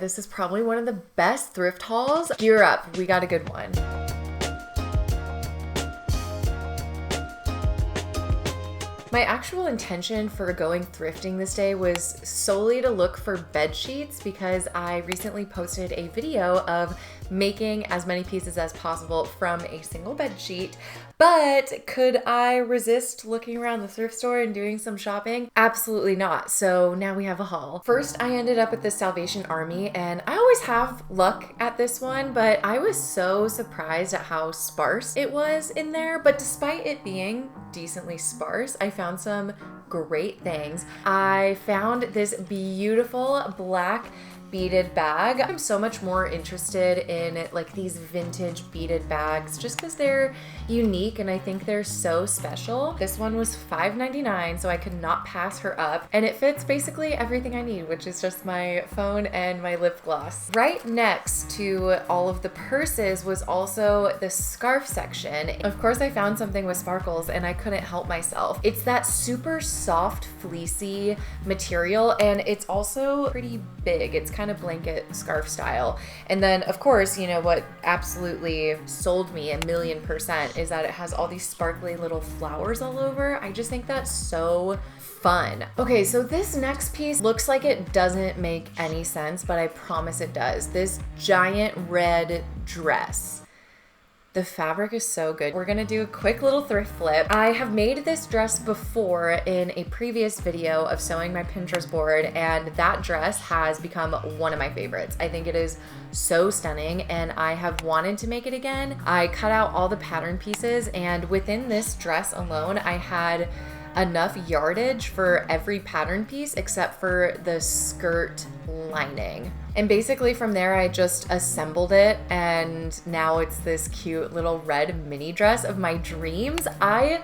This is probably one of the best thrift hauls. Gear up, we got a good one. My actual intention for going thrifting this day was solely to look for bed sheets because I recently posted a video of making as many pieces as possible from a single bed sheet. But could I resist looking around the thrift store and doing some shopping? Absolutely not. So now we have a haul. First, I ended up at the Salvation Army, and I always have luck at this one, but I was so surprised at how sparse it was in there. But despite it being decently sparse, I found some great things. I found this beautiful black beaded bag. I'm so much more interested in like these vintage beaded bags just because they're unique and I think they're so special. This one was $5.99, so I could not pass her up, and it fits basically everything I need, which is just my phone and my lip gloss. Right next to all of the purses was also the scarf section. Of course, I found something with sparkles and I couldn't help myself. It's that super soft fleecy material, and it's also pretty big. It's kind of blanket scarf style. And then of course, you know what absolutely sold me 1,000,000% is that it has all these sparkly little flowers all over. I just think that's so fun. Okay, so this next piece looks like it doesn't make any sense, but I promise it does. This giant red dress. The fabric is so good. We're gonna do a quick little thrift flip. I have made this dress before in a previous video of sewing my Pinterest board, and that dress has become one of my favorites. I think it is so stunning and I have wanted to make it again. I cut out all the pattern pieces, and within this dress alone, I had enough yardage for every pattern piece except for the skirt lining. And basically from there, I just assembled it, and now it's this cute little red mini dress of my dreams. I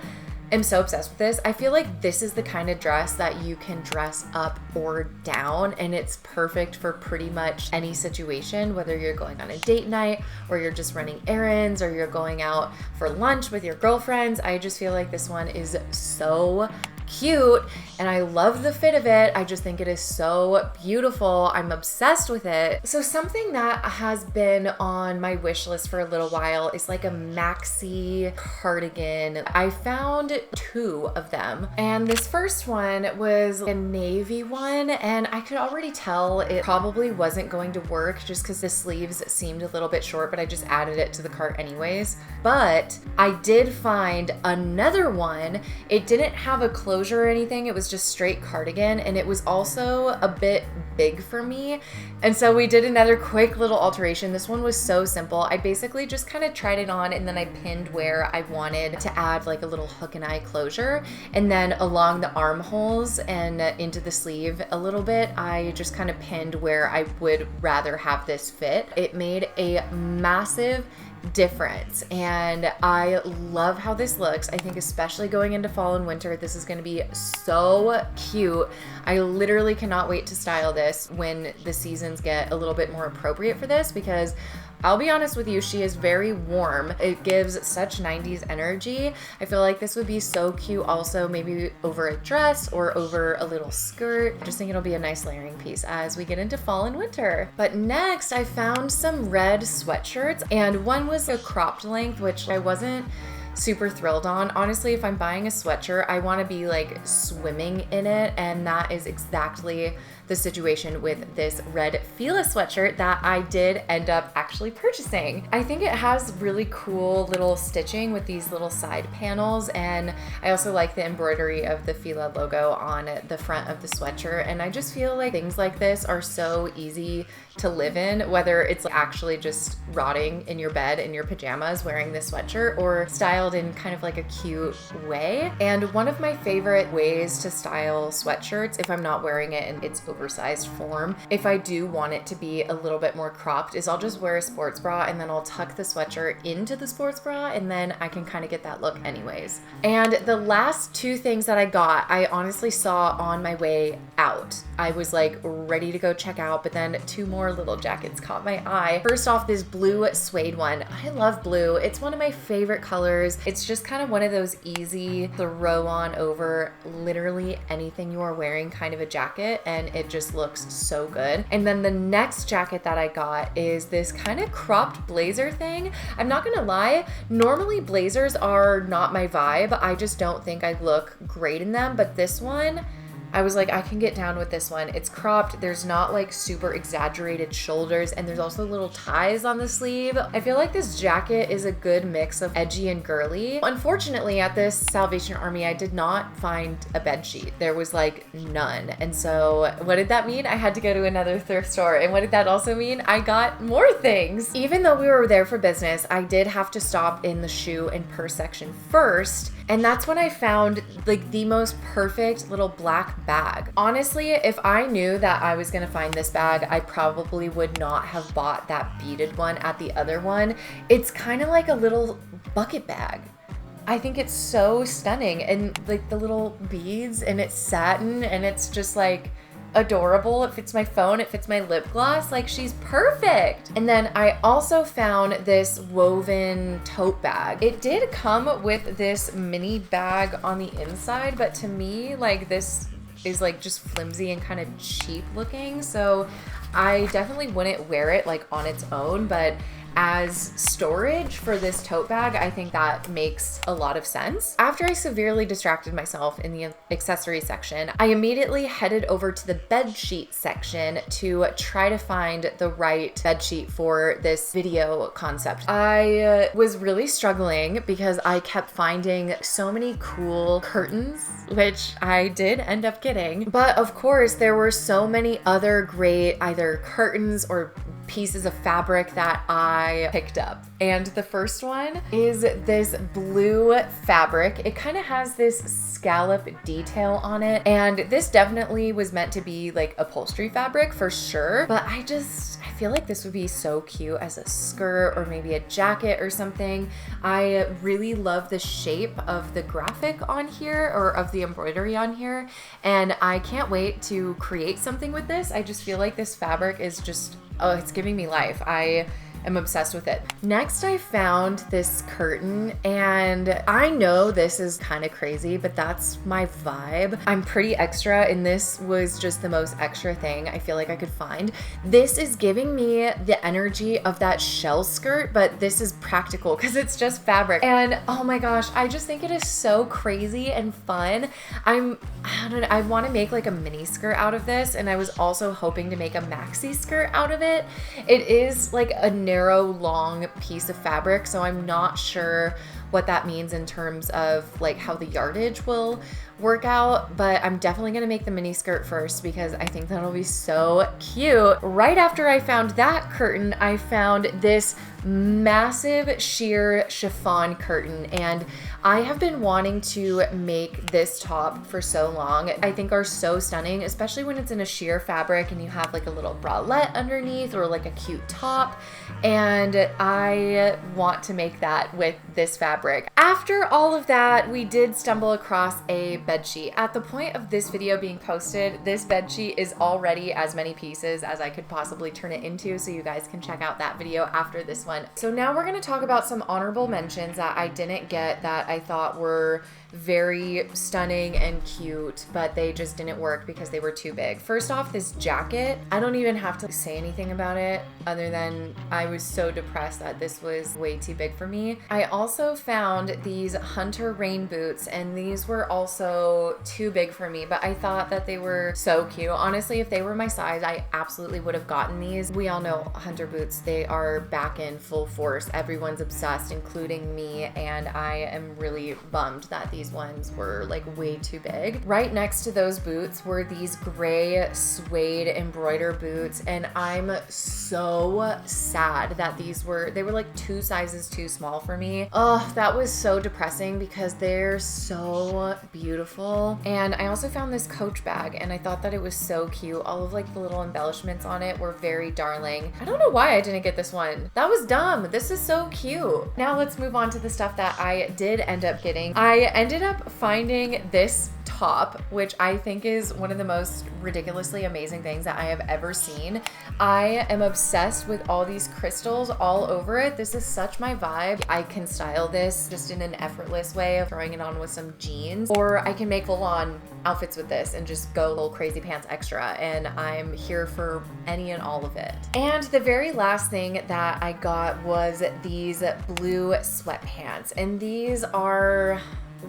am so obsessed with this. I feel like this is the kind of dress that you can dress up or down, and it's perfect for pretty much any situation, whether you're going on a date night or you're just running errands or you're going out for lunch with your girlfriends. I just feel like this one is so cute and I love the fit of it. I just think it is so beautiful. I'm obsessed with it. So something that has been on my wish list for a little while is like a maxi cardigan. I found 2 of them, and this first one was a navy one, and I could already tell it probably wasn't going to work just because the sleeves seemed a little bit short, but I just added it to the cart anyways. But I did find another one. It didn't have a closure or anything. It was just straight cardigan, and it was also a bit big for me. And so we did another quick little alteration. This one was so simple. I basically just kind of tried it on, and then I pinned where I wanted to add like a little hook and eye closure. And then along the armholes and into the sleeve a little bit, I just kind of pinned where I would rather have this fit. It made a massive difference, and I love how this looks. I think especially going into fall and winter, this is going to be so cute. I literally cannot wait to style this when the seasons get a little bit more appropriate for this, because I'll be honest with you, she is very warm. It gives such 90s energy. I feel like this would be so cute also maybe over a dress or over a little skirt. I just think it'll be a nice layering piece as we get into fall and winter. But next I found some red sweatshirts, and one was a cropped length, which I wasn't super thrilled on. Honestly, if I'm buying a sweatshirt, I want to be like swimming in it, and that is exactly the situation with this red Fila sweatshirt that I did end up actually purchasing. I think it has really cool little stitching with these little side panels, and I also like the embroidery of the Fila logo on the front of the sweatshirt, and I just feel like things like this are so easy to live in, whether it's actually just rotting in your bed in your pajamas wearing this sweatshirt or styled in kind of like a cute way. And one of my favorite ways to style sweatshirts, if I'm not wearing it in its oversized form, if I do want it to be a little bit more cropped, is I'll just wear a sports bra and then I'll tuck the sweatshirt into the sports bra, and then I can kind of get that look anyways. And the last 2 things that I got, I honestly saw on my way out. I was like ready to go check out, but then 2 more little jackets caught my eye. First off, this blue suede one. I love blue. It's one of my favorite colors. It's just kind of one of those easy throw on over literally anything you are wearing kind of a jacket, and it it just looks so good. And then the next jacket that I got is this kind of cropped blazer thing. I'm not gonna lie, normally blazers are not my vibe. I just don't think I look great in them, but this one, I was like, I can get down with this one. It's cropped, there's not like super exaggerated shoulders, and there's also little ties on the sleeve. I feel like this jacket is a good mix of edgy and girly. Unfortunately, at this Salvation Army, I did not find a bed sheet. There was like none. And so what did that mean? I had to go to another thrift store. And what did that also mean? I got more things. Even though we were there for business, I did have to stop in the shoe and purse section first. And that's when I found like the most perfect little black bag. Honestly, if I knew that I was gonna find this bag, I probably would not have bought that beaded one at the other one. It's kind of like a little bucket bag. I think it's so stunning, and like the little beads, and it's satin, and it's just like adorable. It fits my phone, it fits my lip gloss, like she's perfect. And then I also found this woven tote bag. It did come with this mini bag on the inside, but to me, like this is like just flimsy and kind of cheap looking. So I definitely wouldn't wear it like on its own, but as storage for this tote bag, I think that makes a lot of sense. After I severely distracted myself in the accessory section, I immediately headed over to the bed sheet section to try to find the right bed sheet for this video concept. I was really struggling because I kept finding so many cool curtains, which I did end up getting. But of course, there were so many other great either curtains or pieces of fabric that I picked up. And the first one is this blue fabric. It kind of has this scallop detail on it. And this definitely was meant to be like upholstery fabric for sure. But I feel like this would be so cute as a skirt or maybe a jacket or something. I really love the shape of the graphic on here, or of the embroidery on here. And I can't wait to create something with this. I just feel like this fabric is just, oh, it's giving me life. I am obsessed with it. Next, I found this curtain, and I know this is kind of crazy, but that's my vibe. I'm pretty extra, and this was just the most extra thing I feel like I could find. This is giving me the energy of that shell skirt, but this is practical because it's just fabric. And oh my gosh, I just think it is so crazy and fun. I don't know, I want to make like a mini skirt out of this, and I was also hoping to make a maxi skirt out of it. It is like a narrow, long piece of fabric, so I'm not sure what that means in terms of like how the yardage will work out, but I'm definitely gonna make the mini skirt first because I think that'll be so cute. Right after I found that curtain, I found this massive sheer chiffon curtain, and I have been wanting to make this top for so long. I think are so stunning, especially when it's in a sheer fabric and you have like a little bralette underneath or like a cute top, and I want to make that with this fabric. After all of that, we did stumble across a bed sheet. At the point of this video being posted, this bed sheet is already as many pieces as I could possibly turn it into, so you guys can check out that video after this one. So now we're going to talk about some honorable mentions that I didn't get that I thought were very stunning and cute, but they just didn't work because they were too big. First off, this jacket, I don't even have to say anything about it other than I was so depressed that this was way too big for me. I also found these hunter rain boots, and these were also too big for me, but I thought that they were so cute. Honestly, if they were my size, I absolutely would have gotten these. We all know hunter boots, they are back in full force. Everyone's obsessed, including me, and I am really bummed that these ones were like way too big. Right next to those boots were these gray suede embroider boots, and I'm so sad that they were like 2 sizes too small for me. Oh, that was so depressing because they're so beautiful. And I also found this Coach bag, and I thought that it was so cute. All of like the little embellishments on it were very darling. I don't know why I didn't get this one. That was dumb. This is so cute. Now let's move on to the stuff that I did end up getting. I ended up finding this top, which I think is one of the most ridiculously amazing things that I have ever seen. I am obsessed with all these crystals all over it. This is such my vibe. I can style this just in an effortless way of throwing it on with some jeans, or I can make full-on outfits with this and just go little crazy pants extra, and I'm here for any and all of it. And the very last thing that I got was these blue sweatpants, and these are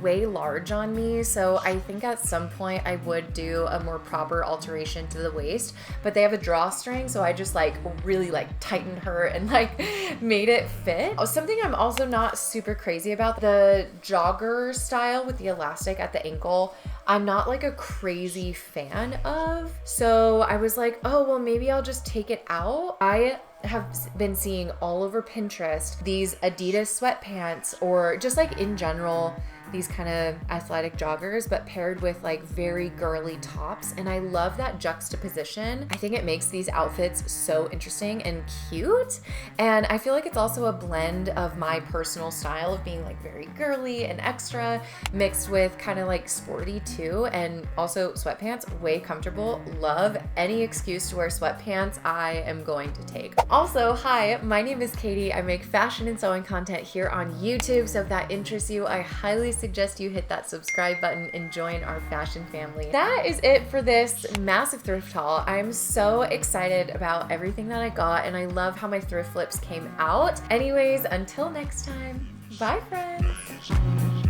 way large on me, so I think at some point I would do a more proper alteration to the waist, but they have a drawstring, so I just like really like tightened her and like made it fit. Something I'm also not super crazy about, the jogger style with the elastic at the ankle, I'm not like a crazy fan of, so I was like, oh well, maybe I'll just take it out. I have been seeing all over Pinterest these Adidas sweatpants, or just like in general these kind of athletic joggers, but paired with like very girly tops, and I love that juxtaposition. I think it makes these outfits so interesting and cute, and I feel like it's also a blend of my personal style of being like very girly and extra mixed with kind of like sporty too, and also sweatpants, way comfortable. Love any excuse to wear sweatpants I am going to take. Also, hi, my name is Katie. I make fashion and sewing content here on YouTube, so if that interests you, I highly suggest you hit that subscribe button and join our fashion family. That is it for this massive thrift haul. I'm so excited about everything that I got, and I love how my thrift flips came out. Anyways, until next time, bye friends.